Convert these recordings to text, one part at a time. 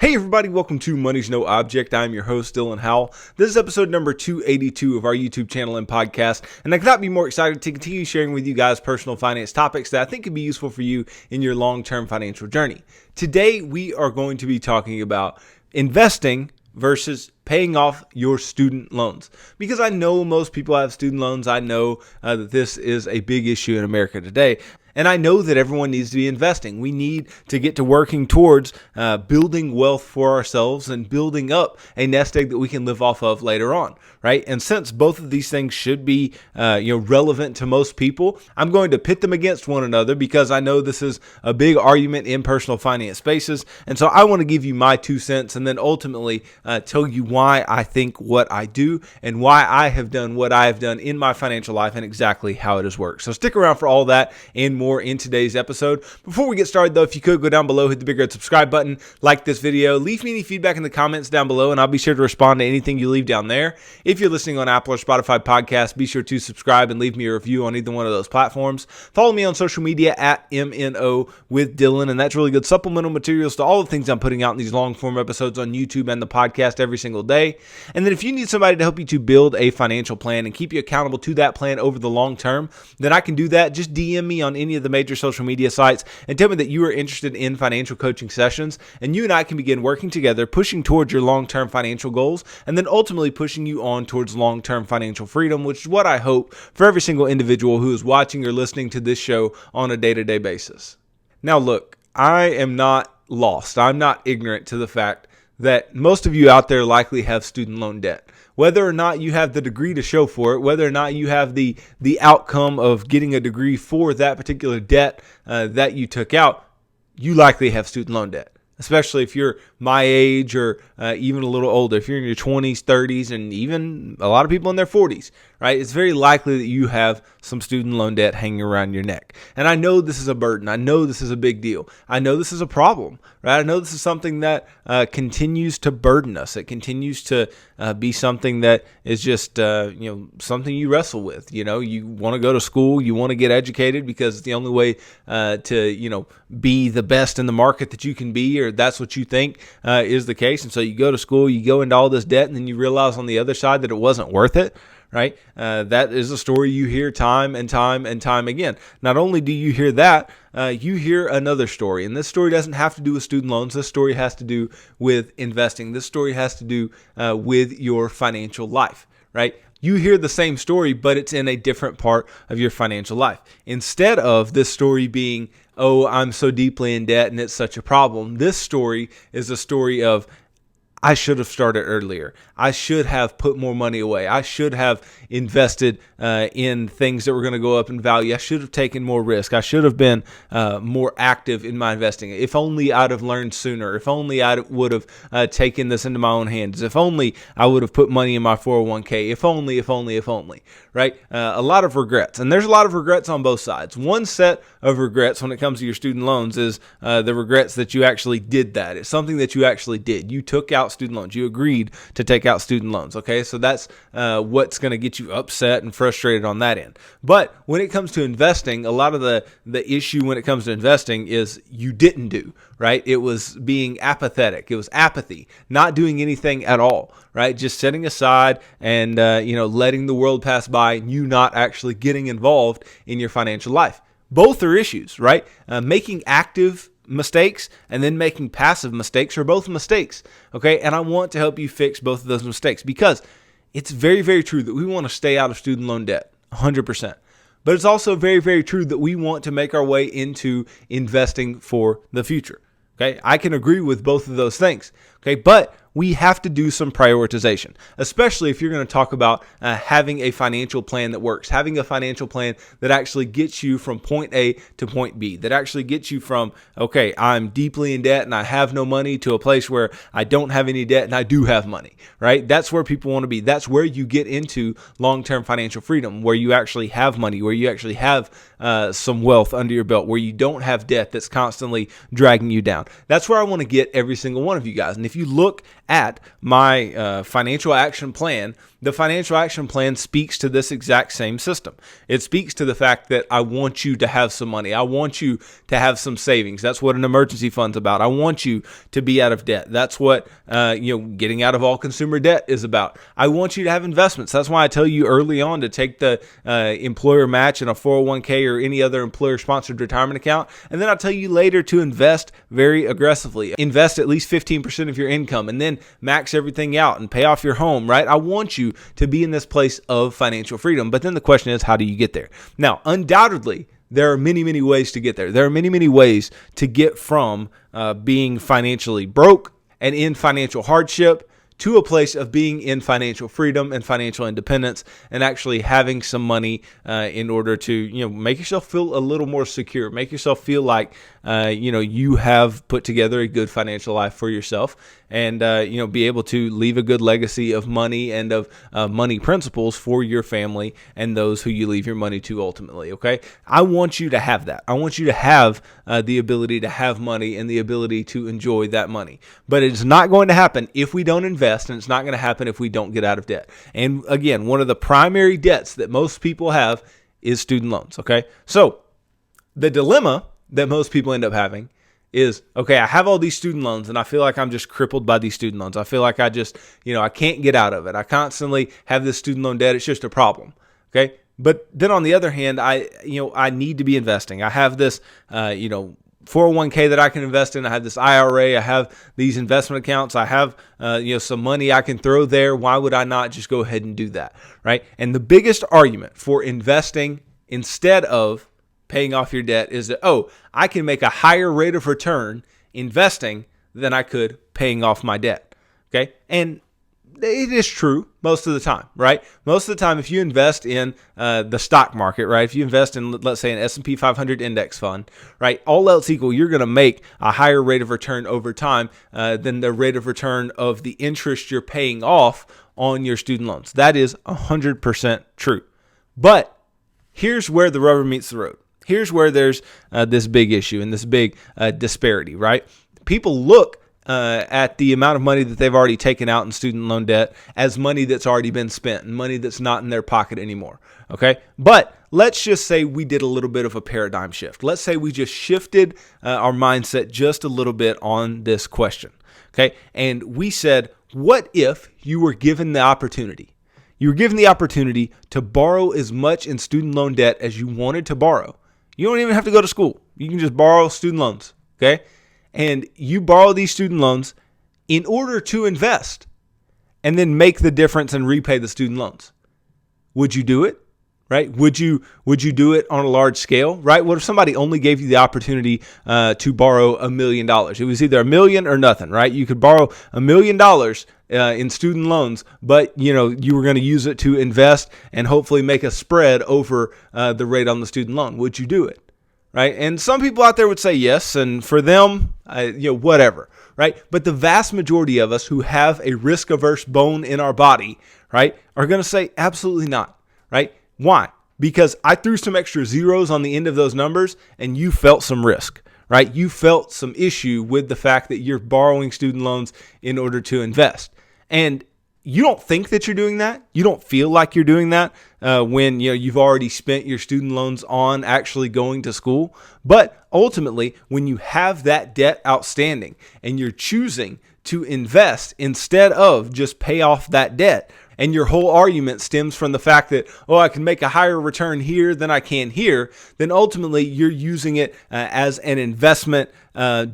Hey everybody, welcome to Money's No Object. I'm your host, Dylan Howell. This is episode number 282 of our YouTube channel and podcast, and I could not be more excited to continue sharing with you guys personal finance topics that I think could be useful for you in your long-term financial journey. Today, we are going to be talking about investing versus paying off your student loans. Because I know most people have student loans. I know that this is a big issue in America today. And I know that everyone needs to be investing. We need to get to working towards building wealth for ourselves and building up a nest egg that we can live off of later on, right? And since both of these things should be relevant to most people, I'm going to pit them against one another because I know this is a big argument in personal finance spaces. And so I want to give you my 2 cents and then ultimately tell you why I think what I do and why I have done what I have done in my financial life and exactly how it has worked. So stick around for all that and more in today's episode. Before we get started though, if you could go down below, hit the big red subscribe button, like this video, leave me any feedback in the comments down below and I'll be sure to respond to anything you leave down there. If you're listening on Apple or Spotify podcasts, be sure to subscribe and leave me a review on either one of those platforms. Follow me on social media at MNO with Dylan, and that's really good supplemental materials to all the things I'm putting out in these long form episodes on YouTube and the podcast every single day. And then if you need somebody to help you to build a financial plan and keep you accountable to that plan over the long term, then I can do that. Just DM me on any of the major social media sites and tell me that you are interested in financial coaching sessions, and you and I can begin working together, pushing towards your long-term financial goals, and then ultimately pushing you on towards long-term financial freedom, which is what I hope for every single individual who is watching or listening to this show on a day-to-day basis. Now look, I am not lost. I'm not ignorant to the fact that most of you out there likely have student loan debt. Whether or not you have the degree to show for it, whether or not you have the outcome of getting a degree for that particular debt that you took out, you likely have student loan debt. Especially if you're my age or even a little older, if you're in your 20s, 30s, and even a lot of people in their 40s, right? It's very likely that you have some student loan debt hanging around your neck. And I know this is a burden. I know this is a big deal. I know this is a problem, right? I know this is something that continues to burden us. It continues to be something that is just, something you wrestle with. You know, you want to go to school, you want to get educated because it's the only way to, be the best in the market that you can be, or that's what you think is the case. And so you go to school, you go into all this debt, and then you realize on the other side that it wasn't worth it. Right? That is a story you hear time and time and time again. Not only do you hear that, you hear another story. And this story doesn't have to do with student loans. This story has to do with investing. This story has to do with your financial life, right? You hear the same story, but it's in a different part of your financial life. Instead of this story being, oh, I'm so deeply in debt and it's such a problem, this story is a story of, I should have started earlier. I should have put more money away. I should have invested in things that were going to go up in value. I should have taken more risk. I should have been more active in my investing. If only I'd have learned sooner. If only I would have taken this into my own hands. If only I would have put money in my 401k. If only, right? A lot of regrets. And there's a lot of regrets on both sides. One set of regrets when it comes to your student loans is the regrets that you actually did that. It's something that you actually did. You took out student loans. You agreed to take out student loans. Okay, so that's what's going to get you upset and frustrated on that end. But when it comes to investing, a lot of the issue when it comes to investing is you didn't do, right? It was being apathetic. It was apathy, not doing anything at all, right? Just setting aside and letting the world pass by and you not actually getting involved in your financial life. Both are issues, right? Making active mistakes and then making passive mistakes are both mistakes, okay? And I want to help you fix both of those mistakes because it's very, very true that we want to stay out of student loan debt, 100%. But it's also very, very true that we want to make our way into investing for the future, okay? I can agree with both of those things, okay? But we have to do some prioritization, especially if you're going to talk about having a financial plan that works, having a financial plan that actually gets you from point A to point B, that actually gets you from, okay, I'm deeply in debt and I have no money to a place where I don't have any debt and I do have money, right? That's where people want to be. That's where you get into long-term financial freedom, where you actually have money, where you actually have some wealth under your belt, where you don't have debt that's constantly dragging you down. That's where I want to get every single one of you guys. And if you look at my financial action plan, the financial action plan speaks to this exact same system. It speaks to the fact that I want you to have some money. I want you to have some savings. That's what an emergency fund's about. I want you to be out of debt. That's what getting out of all consumer debt is about. I want you to have investments. That's why I tell you early on to take the employer match in a 401k or any other employer-sponsored retirement account. And then I'll tell you later to invest very aggressively. Invest at least 15% of your income and then max everything out and pay off your home, right? I want you to be in this place of financial freedom. But then the question is, how do you get there? Now, undoubtedly, there are many, many ways to get there. There are many, many ways to get from being financially broke and in financial hardship to a place of being in financial freedom and financial independence and actually having some money in order to, make yourself feel a little more secure, make yourself feel like, you have put together a good financial life for yourself and, be able to leave a good legacy of money and of money principles for your family and those who you leave your money to ultimately. Okay. I want you to have that. I want you to have the ability to have money and the ability to enjoy that money, but it's not going to happen if we don't invest. And it's not going to happen if we don't get out of debt. And again, one of the primary debts that most people have is student loans. Okay. So the dilemma that most people end up having is, okay, I have all these student loans and I feel like I'm just crippled by these student loans. I feel like I just, I can't get out of it. I constantly have this student loan debt. It's just a problem. Okay. But then on the other hand, I need to be investing. I have this, 401k that I can invest in. I have this IRA. I have these investment accounts. I have, some money I can throw there. Why would I not just go ahead and do that? Right. And the biggest argument for investing instead of paying off your debt is that, I can make a higher rate of return investing than I could paying off my debt. Okay. And it is true most of the time, right? Most of the time, if you invest in the stock market, right? If you invest in, let's say, an S&P 500 index fund, right? All else equal, you're going to make a higher rate of return over time than the rate of return of the interest you're paying off on your student loans. That is 100% true. But here's where the rubber meets the road. Here's where there's this big issue and this big disparity, right? People look at the amount of money that they've already taken out in student loan debt as money that's already been spent and money that's not in their pocket anymore. Okay. But let's just say we did a little bit of a paradigm shift. Let's say we just shifted our mindset just a little bit on this question. Okay. And we said, what if you were given the opportunity? You were given the opportunity to borrow as much in student loan debt as you wanted to borrow. You don't even have to go to school. You can just borrow student loans. Okay. And you borrow these student loans in order to invest and then make the difference and repay the student loans. Would you do it? Right? Would you do it on a large scale? Right? What if somebody only gave you the opportunity to borrow $1 million? It was either $1 million or nothing, right? You could borrow $1 million in student loans, but you were going to use it to invest and hopefully make a spread over the rate on the student loan. Would you do it? Right. And some people out there would say yes. And for them, whatever. Right. But the vast majority of us who have a risk averse bone in our body, right, are going to say absolutely not. Right. Why? Because I threw some extra zeros on the end of those numbers and you felt some risk. Right. You felt some issue with the fact that you're borrowing student loans in order to invest. And you don't think that you're doing that. You don't feel like you're doing that when you've already spent your student loans on actually going to school. But ultimately, when you have that debt outstanding and you're choosing to invest instead of just pay off that debt, and your whole argument stems from the fact that, I can make a higher return here than I can here, then ultimately you're using it as an investment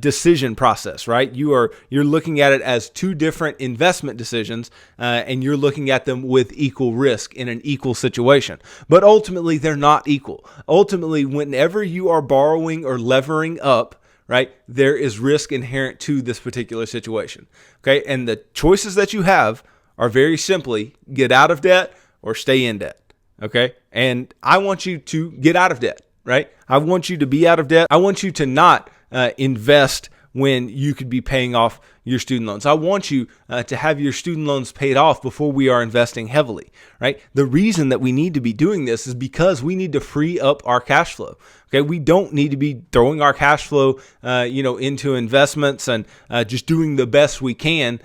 decision process, right? You're looking at it as two different investment decisions, and you're looking at them with equal risk in an equal situation. But ultimately, they're not equal. Ultimately, whenever you are borrowing or levering up, right, there is risk inherent to this particular situation. Okay, and the choices that you have are very simply get out of debt or stay in debt. Okay. And I want you to get out of debt, right? I want you to be out of debt. I want you to not invest when you could be paying off, your student loans. I want you to have your student loans paid off before we are investing heavily, right? The reason that we need to be doing this is because we need to free up our cash flow. Okay, we don't need to be throwing our cash flow, into investments and just doing the best we can.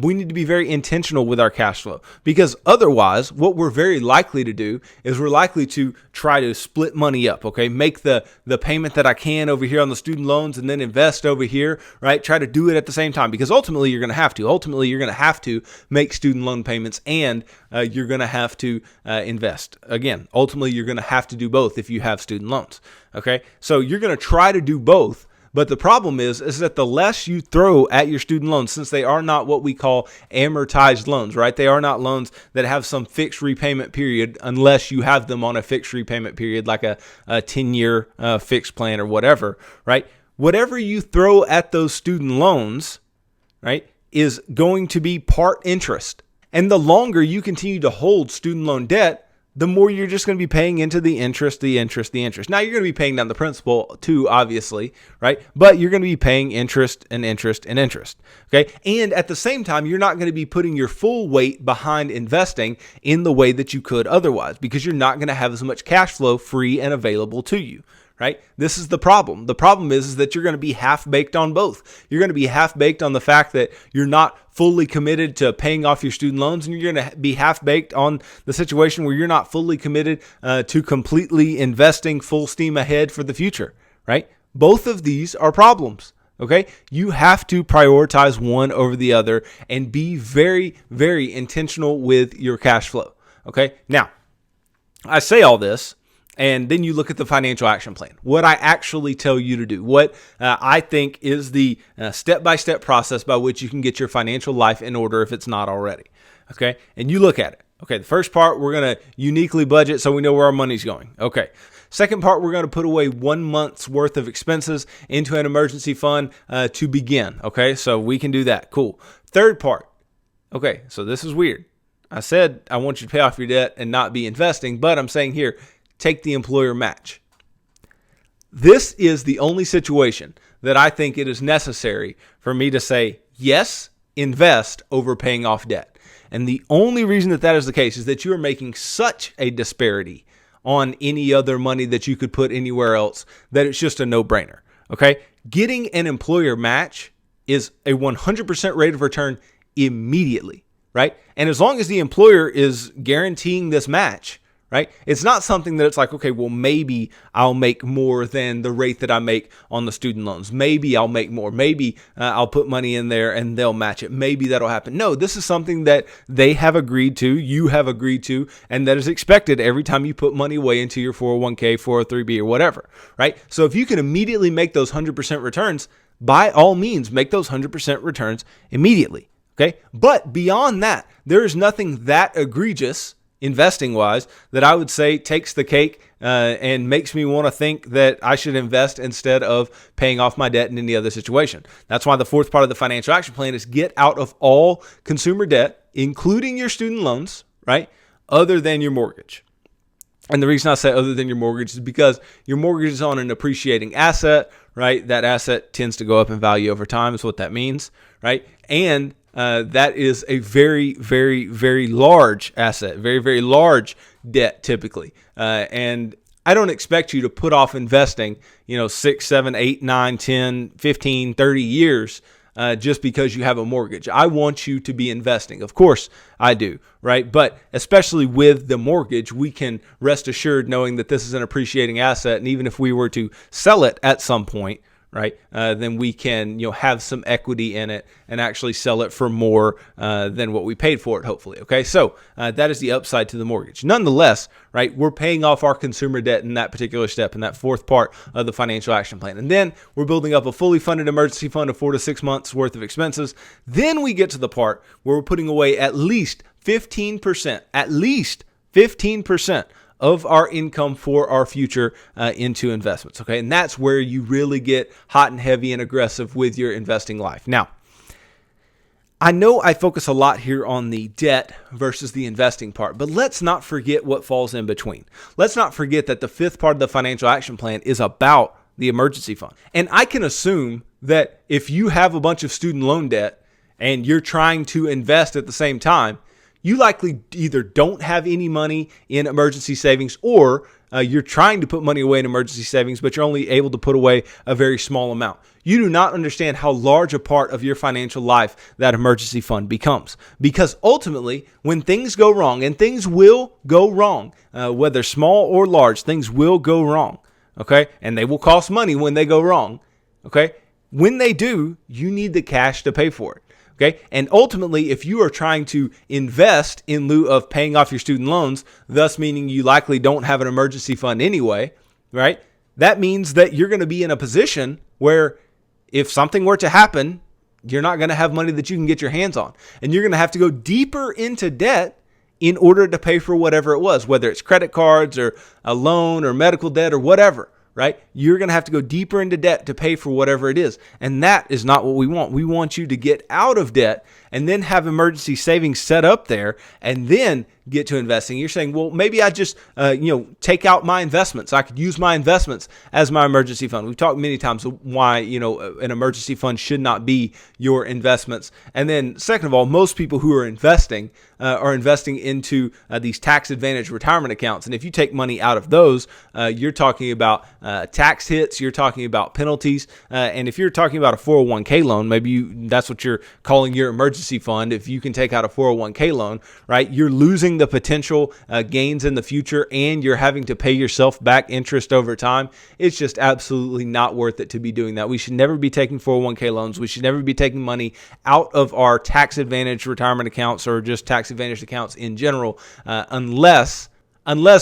We need to be very intentional with our cash flow, because otherwise, what we're very likely to do is we're likely to try to split money up. Okay, make the payment that I can over here on the student loans and then invest over here. Right, try to do it at the same time, because ultimately you're going to have to. Ultimately, you're going to have to make student loan payments and you're going to have to invest. Again, ultimately, you're going to have to do both if you have student loans. Okay, so you're going to try to do both, but the problem is that the less you throw at your student loans, since they are not what we call amortized loans, right? They are not loans that have some fixed repayment period unless you have them on a fixed repayment period, like a 10-year fixed plan or whatever, right? Whatever you throw at those student loans, right, is going to be part interest. And the longer you continue to hold student loan debt, the more you're just going to be paying into the interest. Now, you're going to be paying down the principal too, obviously, right? But you're going to be paying interest and interest and interest, okay? And at the same time, you're not going to be putting your full weight behind investing in the way that you could otherwise, because you're not going to have as much cash flow free and available to you. Right? This is the problem. The problem is that you're going to be half-baked on both. You're going to be half-baked on the fact that you're not fully committed to paying off your student loans, and you're going to be half-baked on the situation where you're not fully committed to completely investing full steam ahead for the future. Right? Both of these are problems. Okay? You have to prioritize one over the other and be very, very intentional with your cash flow. Okay? Now, I say all this, and then you look at the financial action plan, what I actually tell you to do, what I think is the step-by-step process by which you can get your financial life in order if it's not already. Okay. And you look at it. Okay. The first part, we're going to uniquely budget so we know where our money's going. Okay. Second part, we're going to put away 1 month's worth of expenses into an emergency fund to begin. Okay. So we can do that. Cool. Third part. Okay. So this is weird. I said I want you to pay off your debt and not be investing, but I'm saying here, take the employer match. This is the only situation that I think it is necessary for me to say, yes, invest over paying off debt. And the only reason that is the case is that you are making such a disparity on any other money that you could put anywhere else that it's just a no-brainer. Okay? Getting an employer match is a 100% rate of return immediately, right? And as long as the employer is guaranteeing this match, right? It's not something that it's like, okay, well, maybe I'll make more than the rate that I make on the student loans. Maybe I'll make more. Maybe I'll put money in there and they'll match it. Maybe that'll happen. No, this is something that they have agreed to, you have agreed to, and that is expected every time you put money away into your 401k, 403b, or whatever, right? So if you can immediately make those 100% returns, by all means, make those 100% returns immediately, okay? But beyond that, there is nothing that egregious investing wise that I would say takes the cake and makes me want to think that I should invest instead of paying off my debt in any other situation. That's why the fourth part of the financial action plan is get out of all consumer debt, including your student loans, right? Other than your mortgage. And the reason I say other than your mortgage is because your mortgage is on an appreciating asset, right? That asset tends to go up in value over time is what that means, right? And that is a very, very, very large asset, very, very large debt typically. And I don't expect you to put off investing, 6, 7, 8, 9, 10, 15, 30 years just because you have a mortgage. I want you to be investing. Of course I do, right? But especially with the mortgage, we can rest assured knowing that this is an appreciating asset. And even if we were to sell it at some point, right, then we can have some equity in it and actually sell it for more than what we paid for it, hopefully. Okay, so that is the upside to the mortgage. Nonetheless, right, we're paying off our consumer debt in that particular step, in that fourth part of the financial action plan. And then we're building up a fully funded emergency fund of 4 to 6 months worth of expenses. Then we get to the part where we're putting away at least 15%, of our income for our future into investments. Okay. And that's where you really get hot and heavy and aggressive with your investing life. Now, I know I focus a lot here on the debt versus the investing part, but let's not forget what falls in between. Let's not forget that the fifth part of the financial action plan is about the emergency fund. And I can assume that if you have a bunch of student loan debt and you're trying to invest at the same time, you likely either don't have any money in emergency savings, or you're trying to put money away in emergency savings, but you're only able to put away a very small amount. You do not understand how large a part of your financial life that emergency fund becomes. Because ultimately, when things go wrong, and things will go wrong, whether small or large, things will go wrong, okay? And they will cost money when they go wrong, okay? When they do, you need the cash to pay for it. Okay. And ultimately, if you are trying to invest in lieu of paying off your student loans, thus meaning you likely don't have an emergency fund anyway, right? That means that you're going to be in a position where if something were to happen, you're not going to have money that you can get your hands on. And you're going to have to go deeper into debt in order to pay for whatever it was, whether it's credit cards or a loan or medical debt or whatever. Right? You're going to have to go deeper into debt to pay for whatever it is. And that is not what we want. We want you to get out of debt and then have emergency savings set up there and then get to investing. You're saying, well, maybe I just, take out my investments. I could use my investments as my emergency fund. We've talked many times why, an emergency fund should not be your investments. And then second of all, most people who are investing into these tax advantage retirement accounts. And if you take money out of those, you're talking about tax hits, you're talking about penalties. And if you're talking about a 401k loan, maybe that's what you're calling your emergency fund. If you can take out a 401k loan, right, you're losing the potential gains in the future, and you're having to pay yourself back interest over time. It's just absolutely not worth it to be doing that. We should never be taking 401k loans. We should never be taking money out of our tax advantage retirement accounts or just tax advantage accounts in general, unless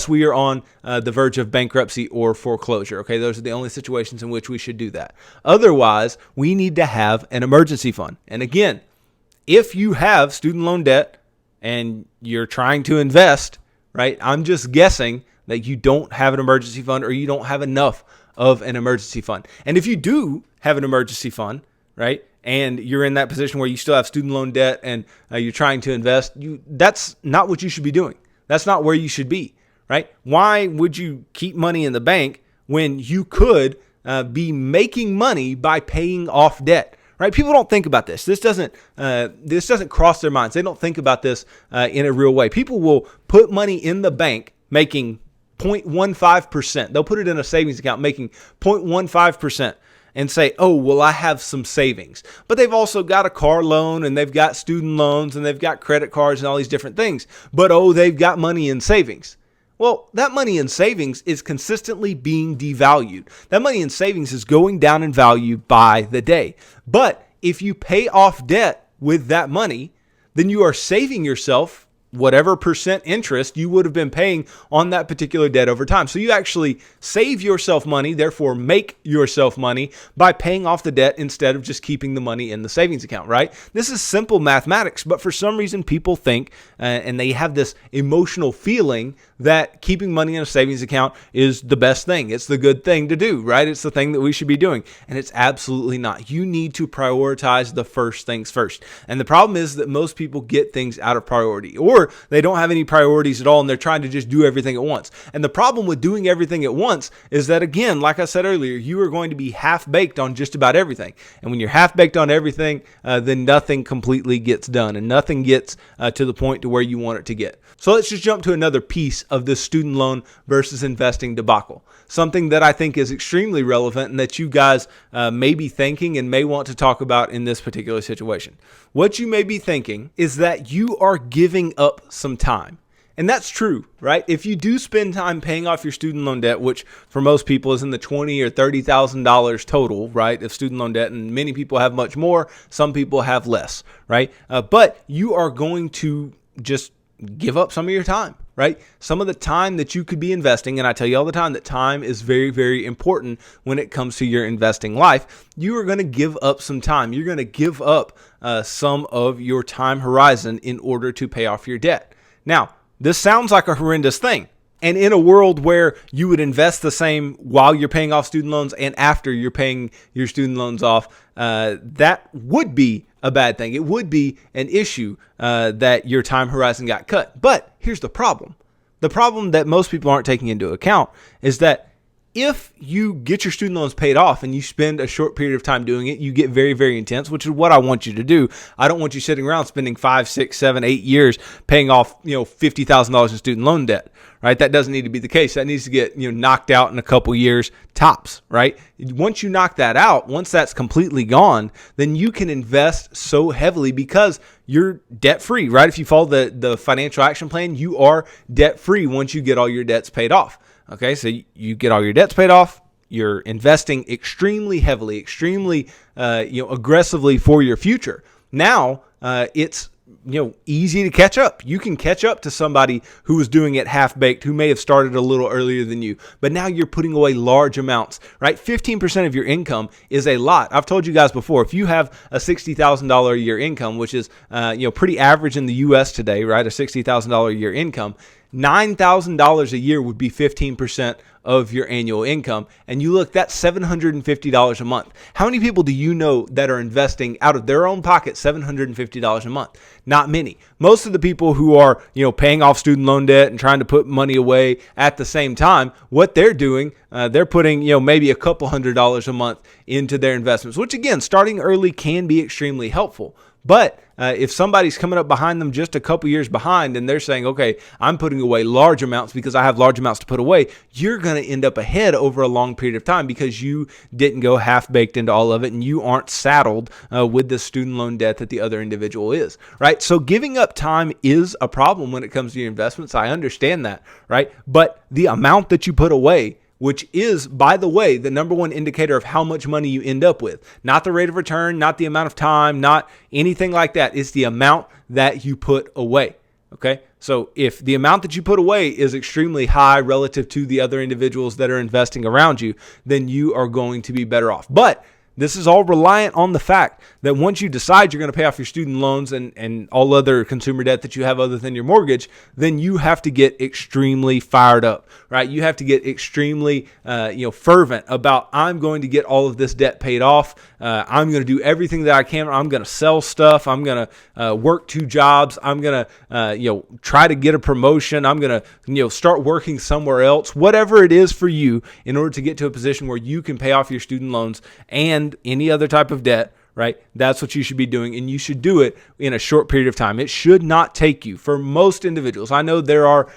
we are on the verge of bankruptcy or foreclosure. Okay, those are the only situations in which we should do that. Otherwise, we need to have an emergency fund. And again, if you have student loan debt and you're trying to invest, right, I'm just guessing that you don't have an emergency fund, or you don't have enough of an emergency fund. And if you do have an emergency fund, right, and you're in that position where you still have student loan debt and you're trying to invest, that's not what you should be doing. That's not where you should be, right? Why would you keep money in the bank when you could be making money by paying off debt? Right? People don't think about this. This doesn't cross their minds. They don't think about this in a real way. People will put money in the bank making 0.15%. They'll put it in a savings account making 0.15% and say, oh, well, I have some savings. But they've also got a car loan, and they've got student loans, and they've got credit cards and all these different things. But, oh, they've got money in savings. Well, that money in savings is consistently being devalued. That money in savings is going down in value by the day. But if you pay off debt with that money, then you are saving yourself whatever percent interest you would have been paying on that particular debt over time. So you actually save yourself money, therefore make yourself money by paying off the debt instead of just keeping the money in the savings account, right? This is simple mathematics, but for some reason people think and they have this emotional feeling that keeping money in a savings account is the best thing. It's the good thing to do, right? It's the thing that we should be doing. And it's absolutely not. You need to prioritize the first things first. And the problem is that most people get things out of priority, or they don't have any priorities at all, and they're trying to just do everything at once. And the problem with doing everything at once is that, again, like I said earlier, you are going to be half-baked on just about everything. And when you're half-baked on everything, then nothing completely gets done, and nothing gets to the point to where you want it to get. So let's just jump to another piece of this student loan versus investing debacle. Something that I think is extremely relevant and that you guys may be thinking and may want to talk about in this particular situation. What you may be thinking is that you are giving up some time. And that's true, right? If you do spend time paying off your student loan debt, which for most people is in the $20,000 or $30,000 total, right, of student loan debt, and many people have much more, some people have less, right? But you are going to just give up some of your time, right? Some of the time that you could be investing, and I tell you all the time that time is very, very important when it comes to your investing life. You are going to give up some time. You're going to give up some of your time horizon in order to pay off your debt. Now, this sounds like a horrendous thing. And in a world where you would invest the same while you're paying off student loans and after you're paying your student loans off, that would be a bad thing. It would be an issue that your time horizon got cut. But here's the problem. The problem that most people aren't taking into account is that if you get your student loans paid off and you spend a short period of time doing it, you get very, very intense, which is what I want you to do. I don't want you sitting around spending 5, 6, 7, 8 years paying off, $50,000 in student loan debt, right? That doesn't need to be the case. That needs to get, knocked out in a couple years tops, right? Once you knock that out, once that's completely gone, then you can invest so heavily because you're debt free, right? If you follow the financial action plan, you are debt free once you get all your debts paid off. Okay, so you get all your debts paid off. You're investing extremely heavily, extremely aggressively for your future. Now it's easy to catch up. You can catch up to somebody who was doing it half-baked, who may have started a little earlier than you, but now you're putting away large amounts, right? 15% of your income is a lot. I've told you guys before, if you have a $60,000 a year income, which is pretty average in the U.S. today, right? A $60,000 a year income, $9,000 a year would be 15% of your annual income. And you look, that's $750 a month. How many people do you know that are investing out of their own pocket $750 a month? Not many. Most of the people who are, paying off student loan debt and trying to put money away at the same time, what they're doing, they're putting, maybe a couple $100s a month into their investments, which again, starting early can be extremely helpful. But if somebody's coming up behind them just a couple years behind and they're saying, okay, I'm putting away large amounts because I have large amounts to put away, you're going to end up ahead over a long period of time because you didn't go half-baked into all of it and you aren't saddled with the student loan debt that the other individual is, right? So giving up time is a problem when it comes to your investments. I understand that, right? But the amount that you put away, which is, by the way, the number one indicator of how much money you end up with. Not the rate of return, not the amount of time, not anything like that. It's the amount that you put away. Okay? So if the amount that you put away is extremely high relative to the other individuals that are investing around you, then you are going to be better off. But this is all reliant on the fact that once you decide you're going to pay off your student loans and all other consumer debt that you have other than your mortgage, then you have to get extremely fired up, right? You have to get extremely, fervent about, I'm going to get all of this debt paid off. I'm going to do everything that I can. I'm going to sell stuff. I'm going to work 2 jobs. I'm going to, try to get a promotion. I'm going to, start working somewhere else, whatever it is for you in order to get to a position where you can pay off your student loans and any other type of debt, right? That's what you should be doing, and you should do it in a short period of time. It should not take you, for most individuals, I know there are,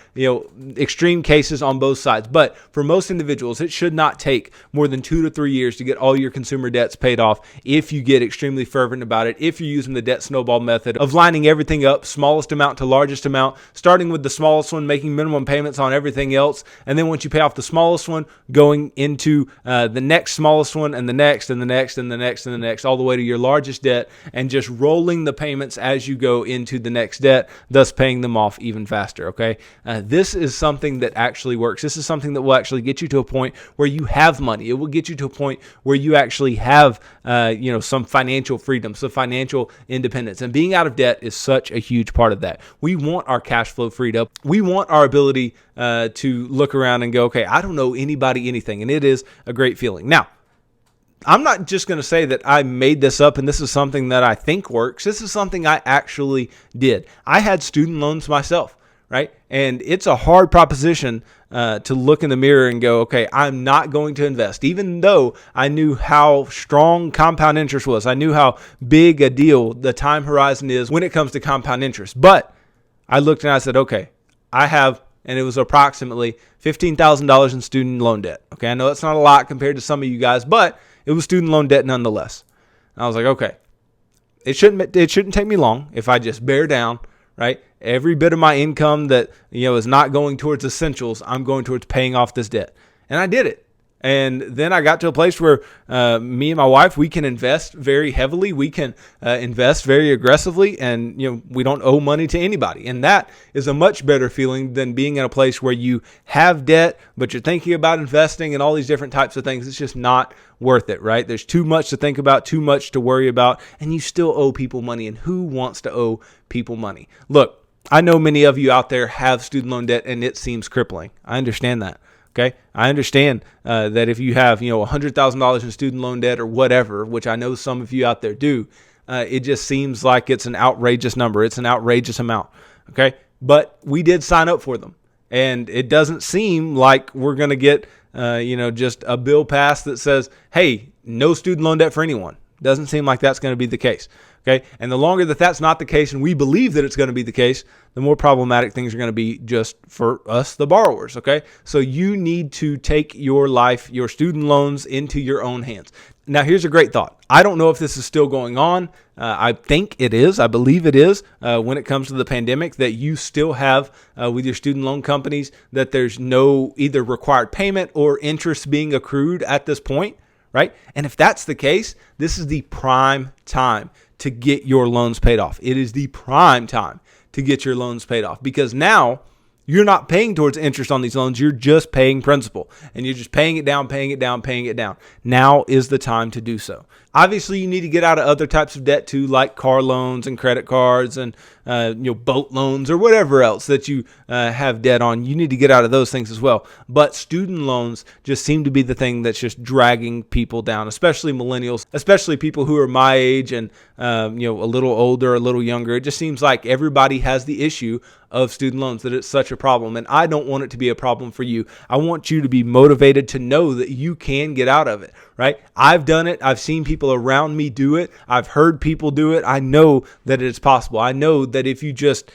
extreme cases on both sides, but for most individuals, it should not take more than 2 to 3 years to get all your consumer debts paid off if you get extremely fervent about it, if you're using the debt snowball method of lining everything up, smallest amount to largest amount, starting with the smallest one, making minimum payments on everything else, and then once you pay off the smallest one, going into the next smallest one, and the next, and the next, and the next, and the next, all the way to your largest debt, and just rolling the payments as you go into the next debt, thus paying them off even faster. Okay, this is something that actually works. This is something that will actually get you to a point where you have money. It will get you to a point where you actually have some financial freedom, some financial independence, and being out of debt is such a huge part of that. We want our cash flow freed up. We want our ability to look around and go, okay, I don't know anybody anything, and it is a great feeling. Now, I'm not just going to say that I made this up and this is something that I think works. This is something I actually did. I had student loans myself, right? And it's a hard proposition to look in the mirror and go, okay, I'm not going to invest, even though I knew how strong compound interest was. I knew how big a deal the time horizon is when it comes to compound interest. But I looked and I said, okay, I have, and it was approximately $15,000 in student loan debt. Okay, I know that's not a lot compared to some of you guys, but it was student loan debt nonetheless. And I was like, okay, it shouldn't take me long if I just bear down, right? Every bit of my income that is not going towards essentials, I'm going towards paying off this debt. And I did it. And then I got to a place where me and my wife, we can invest very heavily. We can invest very aggressively, and we don't owe money to anybody. And that is a much better feeling than being in a place where you have debt, but you're thinking about investing and all these different types of things. It's just not worth it, right? There's too much to think about, too much to worry about, and you still owe people money. And who wants to owe people money? Look, I know many of you out there have student loan debt, and it seems crippling. I understand that. Okay, I understand that if you have, $100,000 in student loan debt or whatever, which I know some of you out there do, it just seems like it's an outrageous number. It's an outrageous amount. Okay, but we did sign up for them, and it doesn't seem like we're going to get just a bill passed that says, hey, no student loan debt for anyone. Doesn't seem like that's going to be the case. Okay. And the longer that that's not the case, and we believe that it's going to be the case, the more problematic things are going to be just for us, the borrowers. Okay. So you need to take your life, your student loans into your own hands. Now, here's a great thought. I don't know if this is still going on. I think it is. I believe it is when it comes to the pandemic, that you still have with your student loan companies that there's no either required payment or interest being accrued at this point, right? And if that's the case, this is the prime time to get your loans paid off. It is the prime time to get your loans paid off, because now you're not paying towards interest on these loans. You're just paying principal, and you're just paying it down, paying it down, paying it down. Now is the time to do so. Obviously, you need to get out of other types of debt too, like car loans and credit cards and boat loans or whatever else that you have debt on. You need to get out of those things as well. But student loans just seem to be the thing that's just dragging people down, especially millennials, especially people who are my age and a little older, a little younger. It just seems like everybody has the issue of student loans, that it's such a problem. And I don't want it to be a problem for you. I want you to be motivated to know that you can get out of it, right? I've done it. I've seen people around me do it. I've heard people do it. I know that it's possible. I know that if you just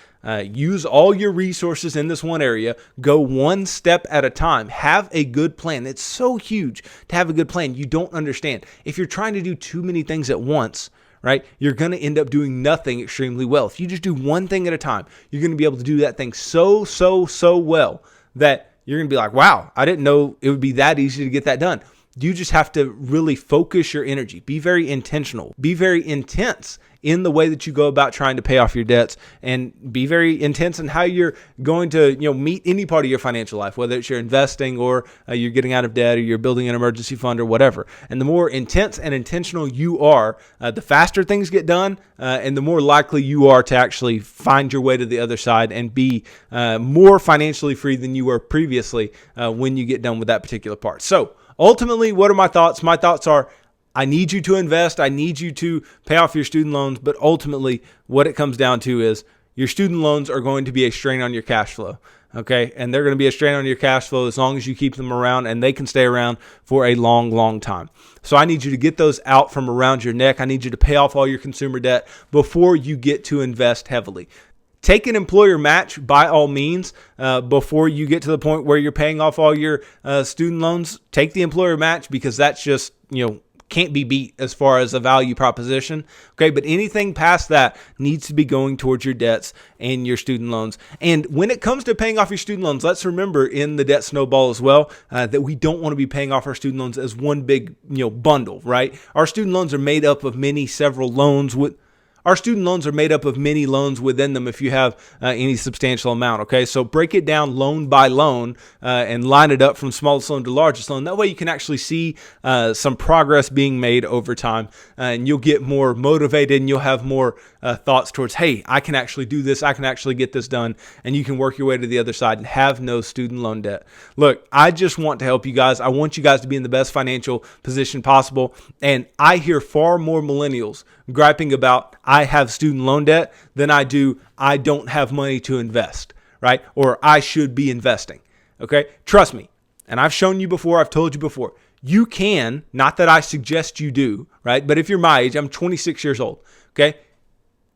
use all your resources in this one area, go one step at a time, have a good plan. It's so huge to have a good plan. You don't understand. If you're trying to do too many things at once, right, you're going to end up doing nothing extremely well. If you just do one thing at a time, you're going to be able to do that thing so well that you're going to be like, wow, I didn't know it would be that easy to get that done. You just have to really focus your energy. Be very intentional. Be very intense in the way that you go about trying to pay off your debts, and be very intense in how you're going to, meet any part of your financial life, whether it's you're investing or you're getting out of debt or you're building an emergency fund or whatever. And the more intense and intentional you are, the faster things get done, and the more likely you are to actually find your way to the other side and be more financially free than you were previously when you get done with that particular part. So ultimately, what are my thoughts? My thoughts are, I need you to invest. I need you to pay off your student loans. But ultimately, what it comes down to is your student loans are going to be a strain on your cash flow. Okay. And they're going to be a strain on your cash flow as long as you keep them around, and they can stay around for a long, long time. So I need you to get those out from around your neck. I need you to pay off all your consumer debt before you get to invest heavily. Take an employer match by all means before you get to the point where you're paying off all your student loans. Take the employer match, because that's just, can't be beat as far as a value proposition. Okay, but anything past that needs to be going towards your debts and your student loans. And when it comes to paying off your student loans, let's remember in the debt snowball as well that we don't want to be paying off our student loans as one big bundle, right? Our student loans are made up of several loans with. Our student loans are made up of many loans within them if you have any substantial amount, okay? So break it down loan by loan and line it up from smallest loan to largest loan. That way you can actually see some progress being made over time, and you'll get more motivated, and you'll have more thoughts towards, hey, I can actually do this. I can actually get this done, and you can work your way to the other side and have no student loan debt. Look, I just want to help you guys. I want you guys to be in the best financial position possible, and I hear far more millennials griping about, I have student loan debt, than I don't have money to invest, right? Or I should be investing, okay? Trust me. And I've shown you before, I've told you before, you can, not that I suggest you do, right? But if you're my age, I'm 26 years old, okay?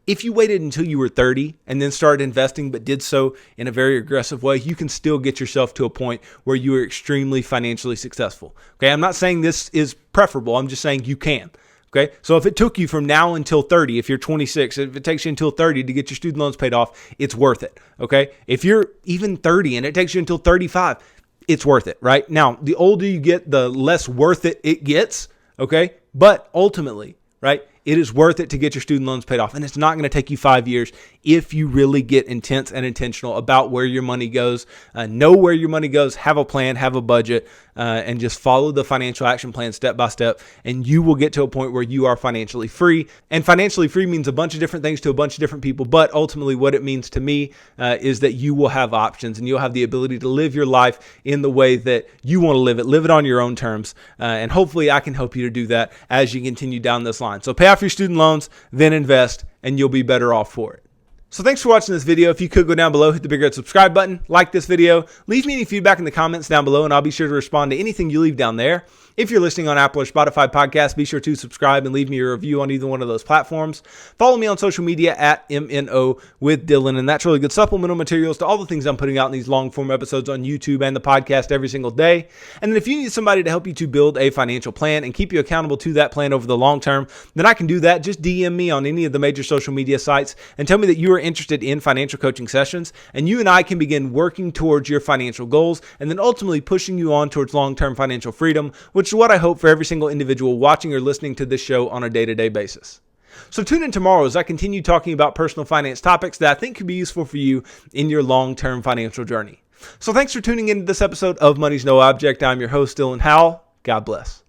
If you waited until you were 30 and then started investing, but did so in a very aggressive way, you can still get yourself to a point where you are extremely financially successful. Okay, I'm not saying this is preferable. I'm just saying you can. Okay, so if it took you from now until 30, if you're 26, if it takes you until 30 to get your student loans paid off, it's worth it. Okay, if you're even 30 and it takes you until 35, it's worth it, right? Now, the older you get, the less worth it gets. Okay, but ultimately, right, it is worth it to get your student loans paid off. And it's not going to take you 5 years if you really get intense and intentional about where your money goes. Know where your money goes, have a plan, have a budget, and just follow the financial action plan step by step. And you will get to a point where you are financially free. And financially free means a bunch of different things to a bunch of different people. But ultimately what it means to me is that you will have options, and you'll have the ability to live your life in the way that you want to live it on your own terms. And hopefully I can help you to do that as you continue down this line. So pay off your student loans, then invest, and you'll be better off for it. So thanks for watching this video. If you could go down below, hit the big red subscribe button, like this video, leave me any feedback in the comments down below, and I'll be sure to respond to anything you leave down there. If you're listening on Apple or Spotify podcasts, be sure to subscribe and leave me a review on either one of those platforms. Follow me on social media at MNO with Dylan, and that's really good supplemental materials to all the things I'm putting out in these long form episodes on YouTube and the podcast every single day. And then if you need somebody to help you to build a financial plan and keep you accountable to that plan over the long term, then I can do that. Just DM me on any of the major social media sites and tell me that you are interested in financial coaching sessions, and you and I can begin working towards your financial goals and then ultimately pushing you on towards long-term financial freedom, which is what I hope for every single individual watching or listening to this show on a day-to-day basis. So tune in tomorrow as I continue talking about personal finance topics that I think could be useful for you in your long-term financial journey. So thanks for tuning into this episode of Money's No Object. I'm your host, Dylan Howell. God bless.